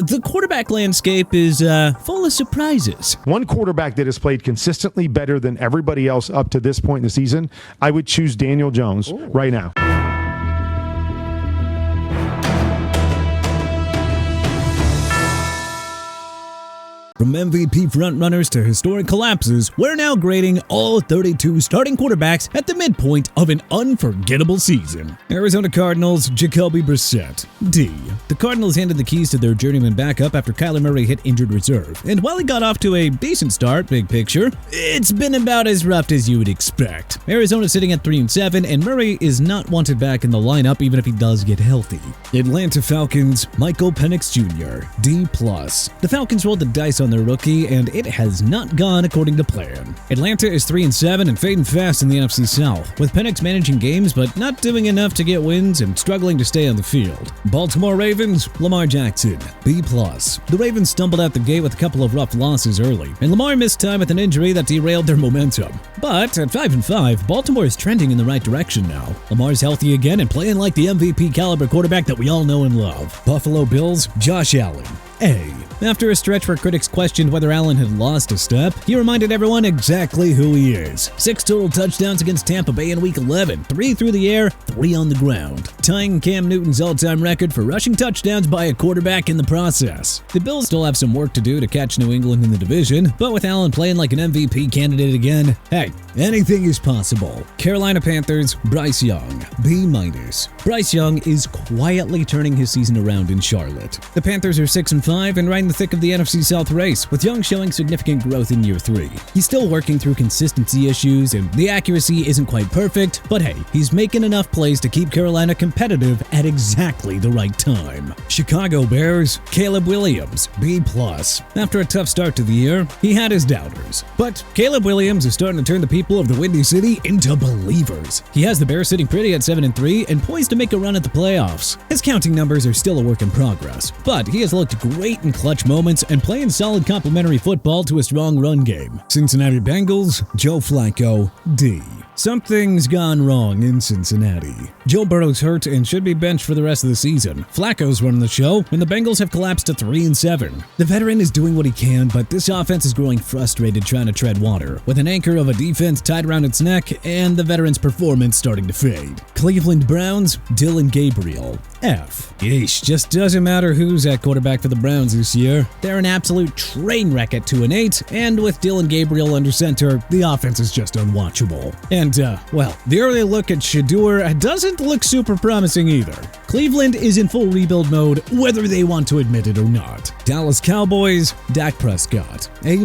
The quarterback landscape is full of surprises. One quarterback that has played consistently better than everybody else up to this point in the season, I would choose Daniel Jones right now. From MVP frontrunners to historic collapses, we're now grading all 32 starting quarterbacks at the midpoint of an unforgettable season. Arizona Cardinals, Jacoby Brissett, D. The Cardinals handed the keys to their journeyman backup after Kyler Murray hit injured reserve. And while he got off to a decent start, big picture, it's been about as rough as you would expect. Arizona sitting at 3-7, and Murray is not wanted back in the lineup even if he does get healthy. Atlanta Falcons, Michael Penix Jr., D+. The Falcons rolled the dice on their rookie, and it has not gone according to plan. Atlanta is 3-7 and fading fast in the NFC South, with Penix managing games but not doing enough to get wins and struggling to stay on the field. Baltimore Ravens, Lamar Jackson, B+. The Ravens stumbled out the gate with a couple of rough losses early, and Lamar missed time with an injury that derailed their momentum. But at 5-5, Baltimore is trending in the right direction now. Lamar's healthy again and playing like the MVP caliber quarterback that we all know and love. Buffalo Bills, Josh Allen, A. After a stretch where critics questioned whether Allen had lost a step, he reminded everyone exactly who he is. 6 total touchdowns against Tampa Bay in Week 11, 3 through the air, 3 on the ground, tying Cam Newton's all-time record for rushing touchdowns by a quarterback in the process. The Bills still have some work to do to catch New England in the division, but with Allen playing like an MVP candidate again, hey, anything is possible. Carolina Panthers, Bryce Young, B-. Bryce Young is quietly turning his season around in Charlotte. The Panthers are 6-5 and right in the thick of the NFC South race, with Young showing significant growth in year 3. He's still working through consistency issues, and the accuracy isn't quite perfect, but hey, he's making enough plays to keep Carolina competitive at exactly the right time. Chicago Bears, Caleb Williams, B+. After a tough start to the year, he had his doubters. But Caleb Williams is starting to turn the people of the Windy City into believers. He has the Bears sitting pretty at 7-3 and poised to make a run at the playoffs. His counting numbers are still a work in progress, but he has looked great in clutch moments and playing solid complementary football to a strong run game. Cincinnati Bengals, Joe Flacco, D. Something's gone wrong in Cincinnati. Joe Burrow's hurt and should be benched for the rest of the season. Flacco's running the show, and the Bengals have collapsed to 3-7. The veteran is doing what he can, but this offense is growing frustrated trying to tread water, with an anchor of a defense tied around its neck and the veteran's performance starting to fade. Cleveland Browns, Dylan Gabriel, F. Yeesh, just doesn't matter who's at quarterback for the Browns this year. They're an absolute train wreck at 2-8, and with Dylan Gabriel under center, the offense is just unwatchable. And, well, the early look at Shedeur doesn't look super promising either. Cleveland is in full rebuild mode, whether they want to admit it or not. Dallas Cowboys, Dak Prescott, A-.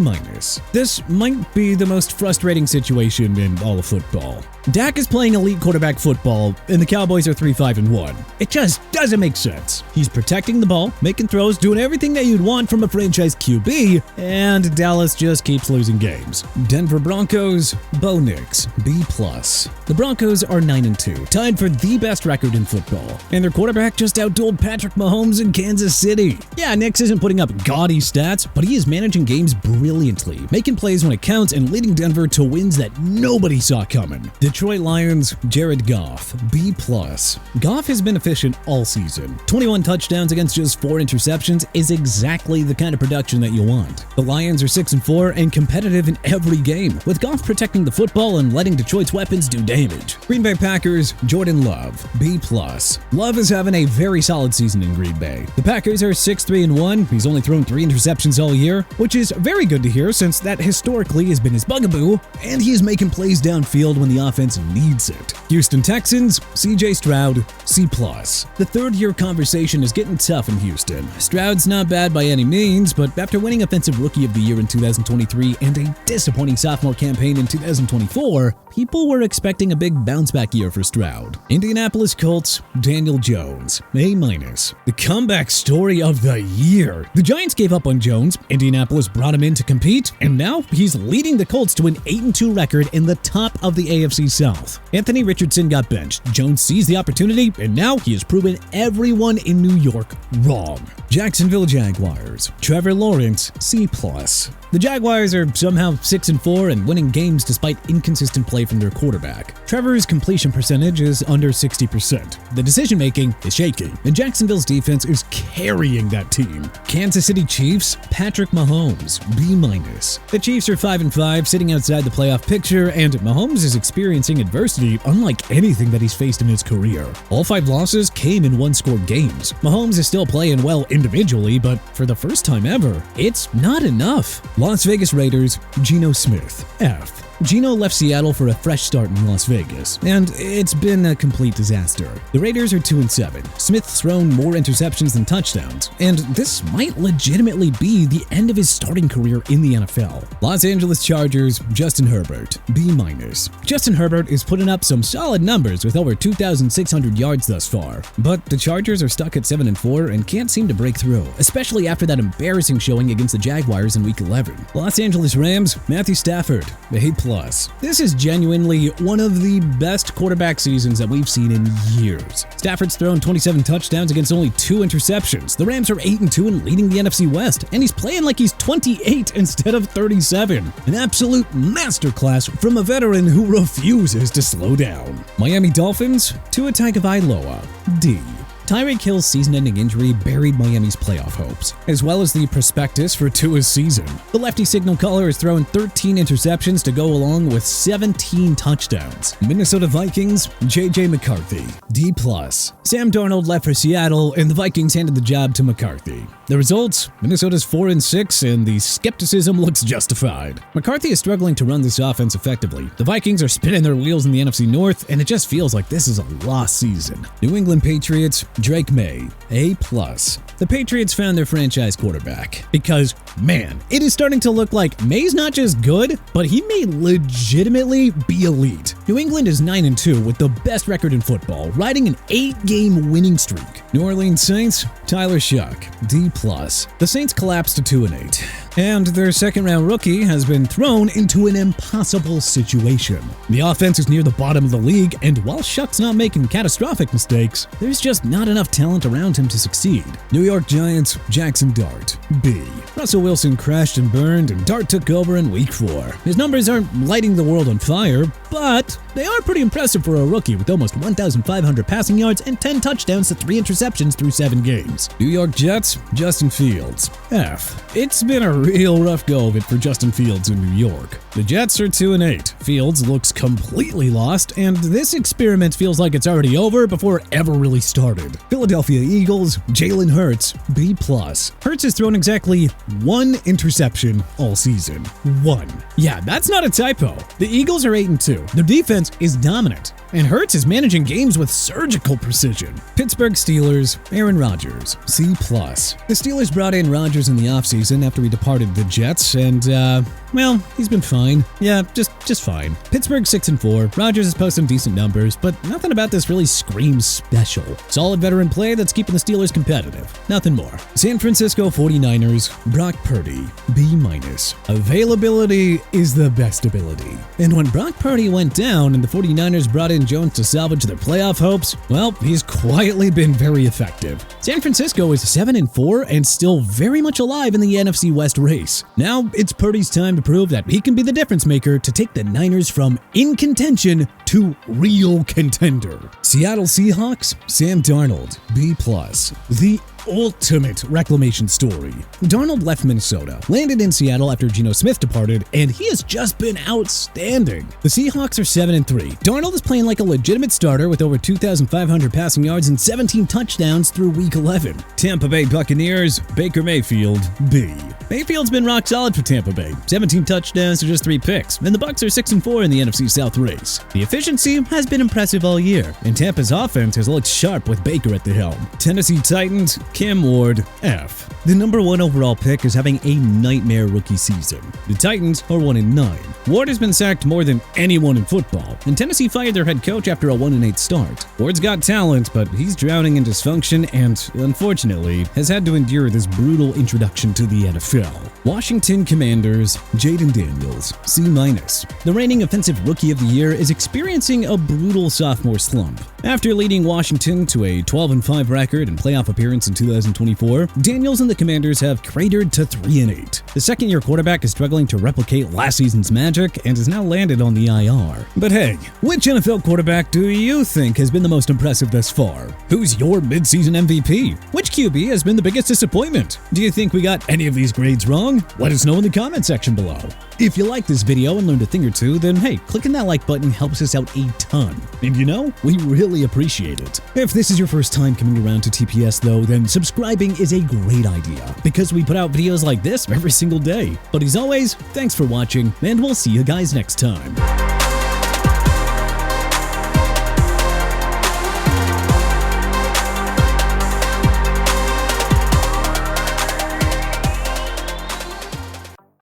This might be the most frustrating situation in all of football. Dak is playing elite quarterback football, and the Cowboys are 3-5-1. It just doesn't make sense. He's protecting the ball, making throws, doing everything that you'd want from a franchise QB, and Dallas just keeps losing games. Denver Broncos, Bo Nix, B+. The Broncos are 9-2, tied for the best record in football, and their quarterback just outdueled Patrick Mahomes in Kansas City. Yeah, Nix isn't putting up gaudy stats, but he is managing games brilliantly, making plays when it counts and leading Denver to wins that nobody saw coming. Detroit Lions, Jared Goff, B+. Goff has been efficient all season. 21 touchdowns against just 4 interceptions is exactly the kind of production that you want. The Lions are 6-4 and competitive in every game, with Goff protecting the football and letting Detroit's weapons do damage. Green Bay Packers, Jordan Love, B+. Love is having a very solid season in Green Bay. The Packers are 6-3-1. He's only thrown 3 interceptions all year, which is very good to hear since that historically has been his bugaboo, and he is making plays downfield when the offense needs it. Houston Texans, CJ Stroud, C+. The third-year conversation is getting tough in Houston. Stroud's not bad by any means, but after winning Offensive Rookie of the Year in 2023 and a disappointing sophomore campaign in 2024, people were expecting a big bounce-back year for Stroud. Indianapolis Colts, Daniel Jones, A-. The comeback story of the year. The Giants gave up on Jones, Indianapolis brought him in to compete, and now he's leading the Colts to an 8-2 record in the top of the AFC South. Anthony Richardson got benched. Jones seized the opportunity, and now he has proven everyone in New York wrong. Jacksonville Jaguars, Trevor Lawrence, C+. The Jaguars are somehow 6-4 and winning games despite inconsistent play from in their quarterback. Trevor's completion percentage is under 60%. The decision-making is shaky, and Jacksonville's defense is carrying that team. Kansas City Chiefs, Patrick Mahomes, B-. The Chiefs are 5-5, sitting outside the playoff picture, and Mahomes is experiencing adversity unlike anything that he's faced in his career. All 5 losses came in one-score games. Mahomes is still playing well individually, but for the first time ever, it's not enough. Las Vegas Raiders, Geno Smith, F. Geno left Seattle for a fresh start in Las Vegas, and it's been a complete disaster. The Raiders are 2-7. Smith's thrown more interceptions than touchdowns, and this might legitimately be the end of his starting career in the NFL. Los Angeles Chargers, Justin Herbert, B-. Justin Herbert is putting up some solid numbers with over 2,600 yards thus far, but the Chargers are stuck at 7-4 and can't seem to break through, especially after that embarrassing showing against the Jaguars in Week 11. Los Angeles Rams, Matthew Stafford, A+. This is genuinely one of the best quarterback seasons that we've seen in years. Stafford's thrown 27 touchdowns against only 2 interceptions. The Rams are 8-2 and leading the NFC West, and he's playing like he's 28 instead of 37. An absolute masterclass from a veteran who refuses to slow down. Miami Dolphins, Tua Tagovailoa, D. Tyreek Hill's season-ending injury buried Miami's playoff hopes, as well as the prospectus for Tua's season. The lefty signal caller has thrown 13 interceptions to go along with 17 touchdowns. Minnesota Vikings, J.J. McCarthy, D+. Sam Darnold left for Seattle, and the Vikings handed the job to McCarthy. The results? Minnesota's 4-6, and the skepticism looks justified. McCarthy is struggling to run this offense effectively. The Vikings are spinning their wheels in the NFC North, and it just feels like this is a lost season. New England Patriots, Drake May, A+. The Patriots found their franchise quarterback because, man, it is starting to look like May's not just good, but he may legitimately be elite. New England is 9-2 with the best record in football, riding an 8-game winning streak. New Orleans Saints, Tyler Shuck, D+. The Saints collapsed to 2-8, and their second-round rookie has been thrown into an impossible situation. The offense is near the bottom of the league, and while Shuck's not making catastrophic mistakes, there's just not enough talent around him to succeed. New York Giants, Jackson Dart, B. Russell Wilson crashed and burned, and Dart took over in Week 4. His numbers aren't lighting the world on fire, but they are pretty impressive for a rookie with almost 1,500 passing yards and 10 touchdowns to 3 interceptions through 7 games. New York Jets, Justin Fields, F. It's been a real rough go of it for Justin Fields in New York. The Jets are 2-8. Fields looks completely lost, and this experiment feels like it's already over before it ever really started. Philadelphia Eagles, Jalen Hurts, B+. Hurts has thrown exactly 1 interception all season. 1. Yeah, that's not a typo. The Eagles are 8-2. Their defense is dominant, and Hurts is managing games with surgical precision. Pittsburgh Steelers, Aaron Rodgers, C+. The Steelers brought in Rodgers in the offseason after he departed the Jets, and, well, he's been fine. Yeah, just fine. Pittsburgh 6-4. Rodgers has posted some decent numbers, but nothing about this really screams special. Solid veteran play that's keeping the Steelers competitive. Nothing more. San Francisco 49ers, Brock Purdy, B-. Availability is the best ability. And when Brock Purdy went down and the 49ers brought in Jones to salvage their playoff hopes, well, he's quietly been very effective. San Francisco is 7-4 and still very much alive in the NFC West race. Now it's Purdy's time to prove that he can be the difference maker to take the Niners from in contention to real contender. Seattle Seahawks, Sam Darnold, B+. The ultimate reclamation story. Darnold left Minnesota, landed in Seattle after Geno Smith departed, and he has just been outstanding. The Seahawks are 7-3. Darnold is playing like a legitimate starter with over 2,500 passing yards and 17 touchdowns through Week 11. Tampa Bay Buccaneers, Baker Mayfield, B. Mayfield's been rock solid for Tampa Bay, 17 touchdowns to just 3 picks, and the Bucs are 6-4 in the NFC South race. The efficiency has been impressive all year, and Tampa's offense has looked sharp with Baker at the helm. Tennessee Titans, Cam Ward, F. The number 1 overall pick is having a nightmare rookie season. The Titans are 1-9. Ward has been sacked more than anyone in football, and Tennessee fired their head coach after a 1-8 start. Ward's got talent, but he's drowning in dysfunction and, unfortunately, has had to endure this brutal introduction to the NFL. Washington Commanders, Jaden Daniels, C-. The reigning Offensive Rookie of the Year is experiencing a brutal sophomore slump. After leading Washington to a 12-5 record and playoff appearance in 2024, Daniels and the Commanders have cratered to 3-8. The second-year quarterback is struggling to replicate last season's magic and has now landed on the IR. But hey, which NFL quarterback do you think has been the most impressive thus far? Who's your midseason MVP? Which QB has been the biggest disappointment? Do you think we got any of these grades wrong? Let us know in the comment section below. If you liked this video and learned a thing or two, then hey, clicking that like button helps us out a ton. And we really appreciate it. If this is your first time coming around to TPS though, then subscribing is a great idea because we put out videos like this every single day. But as always, thanks for watching and we'll see you guys next time.